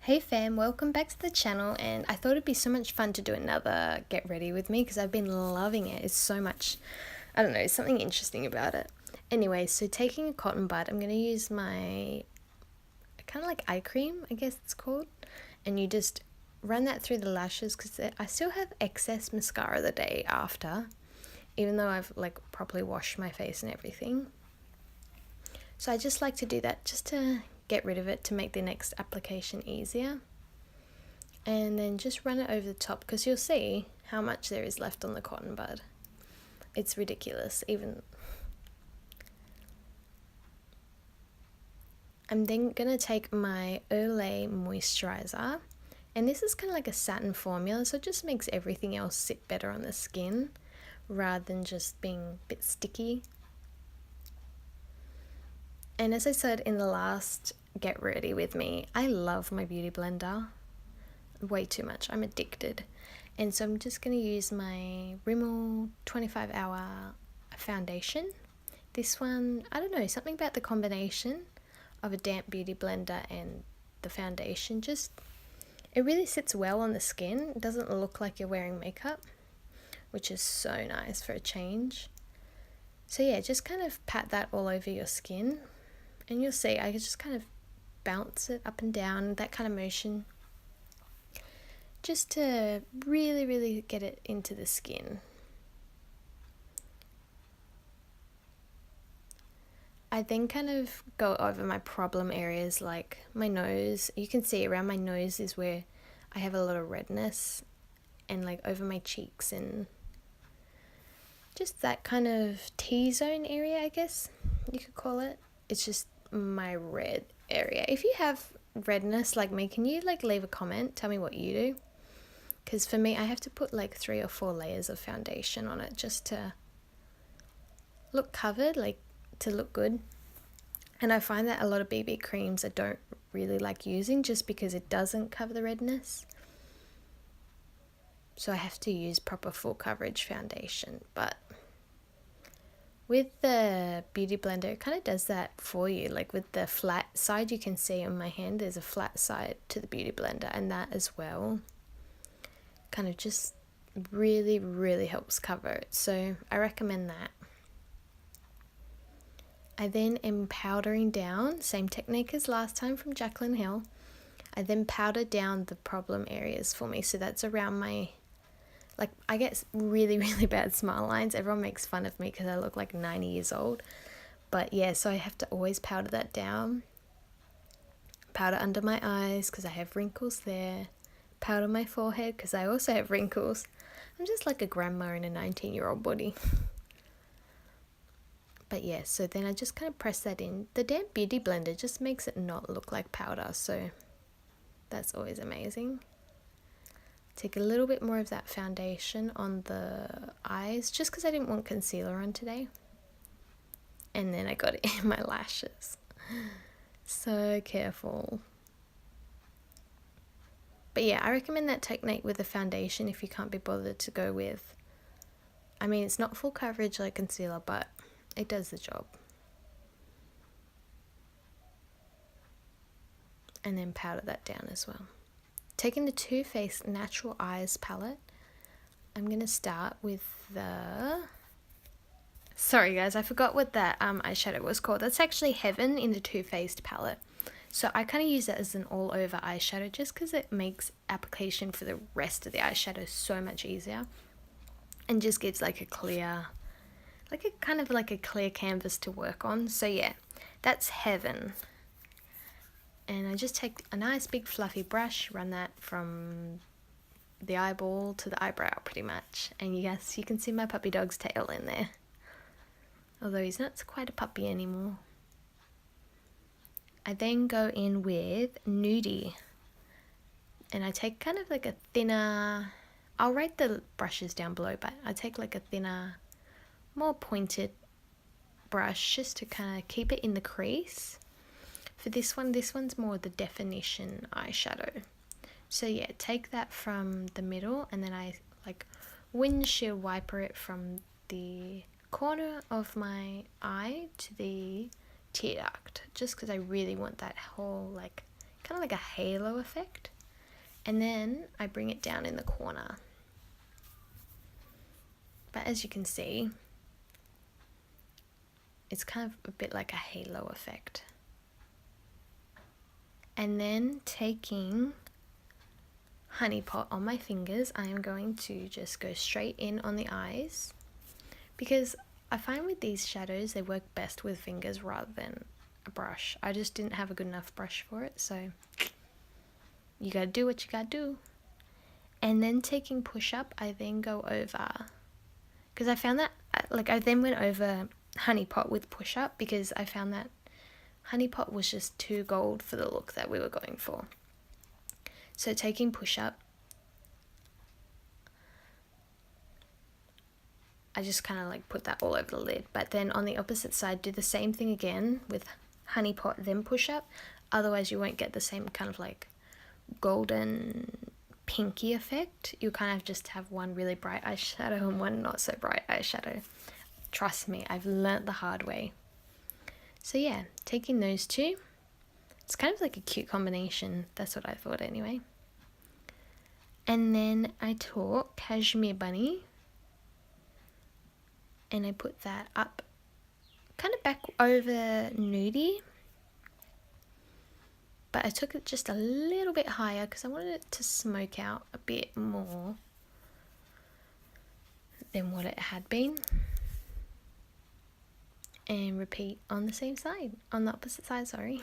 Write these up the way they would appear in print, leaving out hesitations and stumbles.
Hey fam, welcome back to the channel, and I thought it'd be so much fun to do another get ready with me because I've been loving it. It's so much, I don't know, something interesting about it. Anyway, so taking a cotton bud, I'm going to use my kind of like eye cream, I guess it's called, and you just run that through the lashes because I still have excess mascara the day after, even though I've like properly washed my face and everything. So I just like to do that just to get rid of it to make the next application easier. And then just run it over the top because you'll see how much there is left on the cotton bud. It's ridiculous. I'm then going to take my Olay moisturizer, and this is kind of like a satin formula, so it just makes everything else sit better on the skin rather than just being a bit sticky. And as I said in the last get ready with me, I love my beauty blender way too much. I'm addicted. And so I'm just going to use my Rimmel 25 hour foundation. This one, I don't know, something about the combination of a damp beauty blender and the foundation, it really sits well on the skin. It doesn't look like you're wearing makeup, which is so nice for a change. So yeah, just kind of pat that all over your skin, and you'll see I just kind of bounce it up and down, that kind of motion, just to really get it into the skin. I then kind of go over my problem areas like my nose. You can see around my nose is where I have a lot of redness, and like over my cheeks and just that kind of T-zone area, I guess you could call it. It's just my red area. If you have redness like me, can you like leave a comment? Tell me what you do. Because for me, I have to put like 3 or 4 layers of foundation on it just to look covered, like to look good. And I find that a lot of BB creams I don't really like using just because it doesn't cover the redness. So I have to use proper full coverage foundation. But with the beauty blender, it kind of does that for you. Like with the flat side, you can see on my hand, there's a flat side to the beauty blender, and that as well kind of just really helps cover it. So I recommend that. I then am powdering down, same technique as last time from Jaclyn Hill. I then powder down the problem areas for me. So that's around my, like, I get really bad smile lines. Everyone makes fun of me because I look like 90 years old. But yeah, so I have to always powder that down. Powder under my eyes because I have wrinkles there. Powder my forehead because I also have wrinkles. I'm just like a grandma in a 19-year-old body. But yeah, so then I just kind of press that in. The damp beauty blender just makes it not look like powder, so that's always amazing. Take a little bit more of that foundation on the eyes just because I didn't want concealer on today. And then I got it in my lashes. So careful. But yeah, I recommend that technique with the foundation if you can't be bothered to go with, I mean, it's not full coverage like concealer, but it does the job. And then powder that down as well. Taking the Too Faced Natural Eyes palette, I'm going to start with the... Sorry guys, I forgot what that eyeshadow was called. That's actually Heaven in the Too Faced palette. So I kind of use that as an all-over eyeshadow just because it makes application for the rest of the eyeshadow so much easier. And just gives like a clear, like a kind of like a clear canvas to work on. So yeah, that's Heaven. And I just take a nice big fluffy brush, run that from the eyeball to the eyebrow pretty much. And yes, you can see my puppy dog's tail in there. Although he's not quite a puppy anymore. I then go in with Nudie. And I take kind of like a thinner, I'll rate the brushes down below, but I take like a thinner, more pointed brush just to kind of keep it in the crease. For this one's more the definition eyeshadow. So yeah, take that from the middle and then I like windshield wiper it from the corner of my eye to the tear duct, just because I really want that whole like kind of like a halo effect. And then I bring it down in the corner. But as you can see, it's kind of a bit like a halo effect. And then taking Honey Pot on my fingers, I am going to just go straight in on the eyes, because I find with these shadows they work best with fingers rather than a brush. I just didn't have a good enough brush for it, so you gotta do what you gotta do. And then taking Push Up, I then go over, because I found that, like, I then went over Honey Pot with Push Up because I found that Honey Pot was just too gold for the look that we were going for. So taking Push Up, I just kind of like put that all over the lid. But then on the opposite side, do the same thing again with Honey Pot, then Push Up. Otherwise you won't get the same kind of like golden pinky effect. You kind of just have one really bright eyeshadow and one not so bright eyeshadow. Trust me, I've learnt the hard way. So yeah, taking those two, it's kind of like a cute combination. That's what I thought anyway. And then I took Cashmere Bunny and I put that up kind of back over nudie, but I took it just a little bit higher because I wanted it to smoke out a bit more than what it had been. And repeat on the same side, on the opposite side, sorry.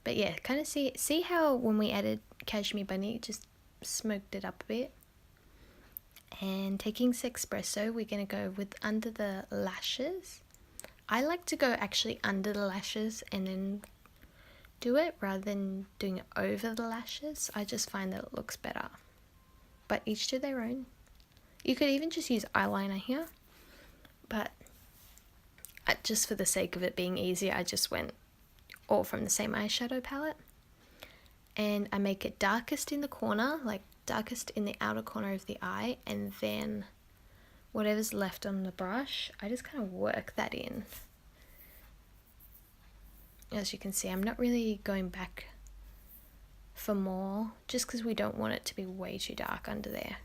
But yeah, kind of see how when we added Cashmere Bunny, it just smoked it up a bit. And taking Sexpresso, we're going to go with under the lashes. I like to go actually under the lashes and then do it rather than doing it over the lashes. I just find that it looks better. But each to their own. You could even just use eyeliner here, but just for the sake of it being easier, I just went all from the same eyeshadow palette. And I make it darkest in the corner, like darkest in the outer corner of the eye, and then whatever's left on the brush, I just kind of work that in. As you can see, I'm not really going back for more, just because we don't want it to be way too dark under there.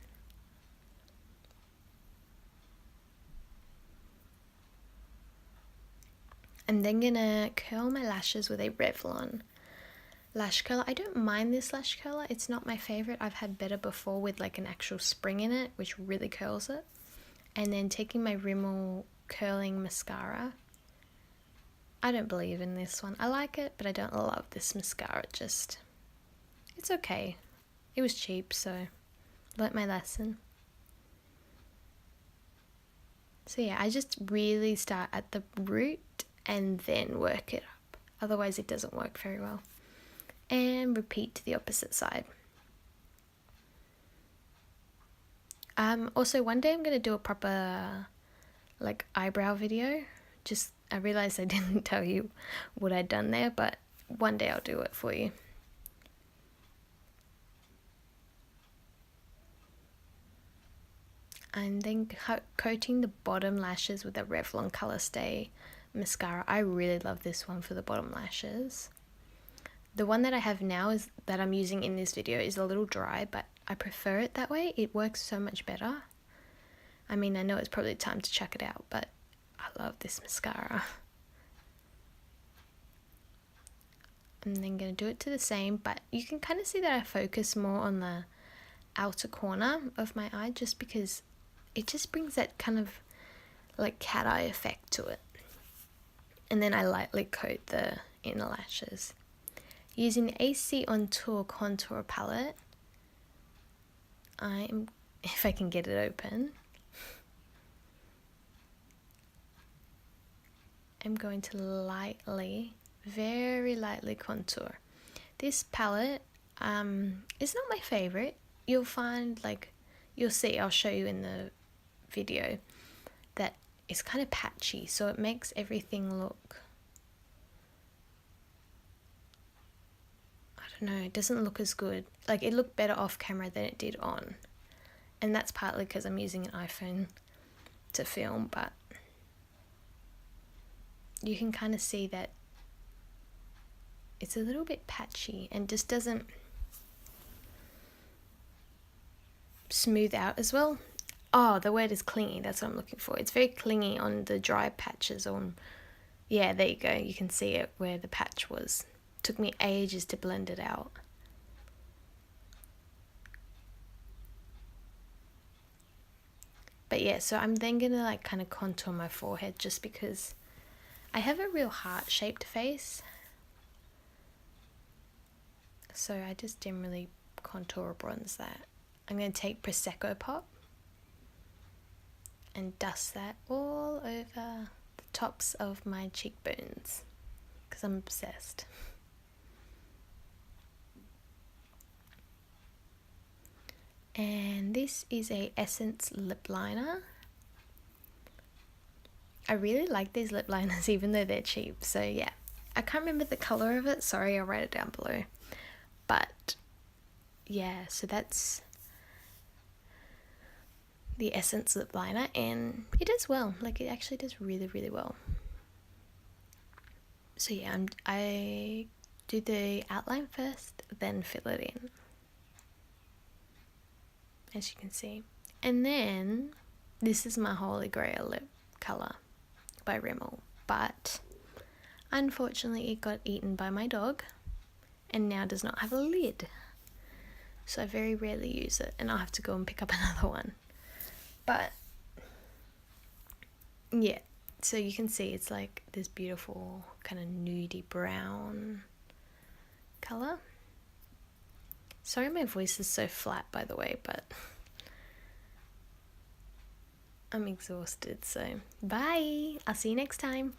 I'm then gonna curl my lashes with a Revlon lash curler. I don't mind this lash curler. It's not my favorite. I've had better before with like an actual spring in it, which really curls it. And then taking my Rimmel curling mascara. I don't believe in this one. I like it, but I don't love this mascara. It's okay. It was cheap, so learnt my lesson. So yeah, I just really start at the root and then work it up. Otherwise it doesn't work very well. And repeat to the opposite side. Also one day I'm going to do a proper like eyebrow video. I realized I didn't tell you what I'd done there, but one day I'll do it for you. And then coating the bottom lashes with a Revlon Color Stay mascara. I really love this one for the bottom lashes. The one that I have now is that I'm using in this video is a little dry, but I prefer it that way. It works so much better. I mean, I know it's probably time to chuck it out, but I love this mascara. I'm then going to do it to the same, but you can kind of see that I focus more on the outer corner of my eye just because it just brings that kind of like cat eye effect to it. And then I lightly coat the inner lashes. Using the AC On Tour contour palette, if I can get it open, I'm going to lightly, very lightly contour. This palette is not my favorite. You'll find, like, you'll see, I'll show you in the video, that it's kind of patchy, so it makes everything look, I don't know, it doesn't look as good. Like, it looked better off camera than it did on. And that's partly because I'm using an iPhone to film, but you can kind of see that it's a little bit patchy and just doesn't smooth out as well. Oh, the word is clingy, that's what I'm looking for. It's very clingy on the dry patches on, yeah, there you go, you can see it where the patch was. Took me ages to blend it out. But yeah, so I'm then gonna like kind of contour my forehead just because I have a real heart-shaped face. So I just generally contour or bronze that. I'm going to take Prosecco Pop and dust that all over the tops of my cheekbones because I'm obsessed. And this is a Essence lip liner. I really like these lip liners even though they're cheap. So yeah, I can't remember the colour of it. Sorry, I'll write it down below. But yeah, so that's the Essence lip liner and it does well. Like it actually does really, really well. So yeah, I do the outline first, then fill it in, as you can see. And then this is my Holy Grail lip colour by Rimmel, but unfortunately it got eaten by my dog and now does not have a lid. So I very rarely use it and I'll have to go and pick up another one. But yeah, so you can see it's like this beautiful kind of nudie brown colour. Sorry my voice is so flat by the way, but I'm exhausted, so bye! I'll see you next time.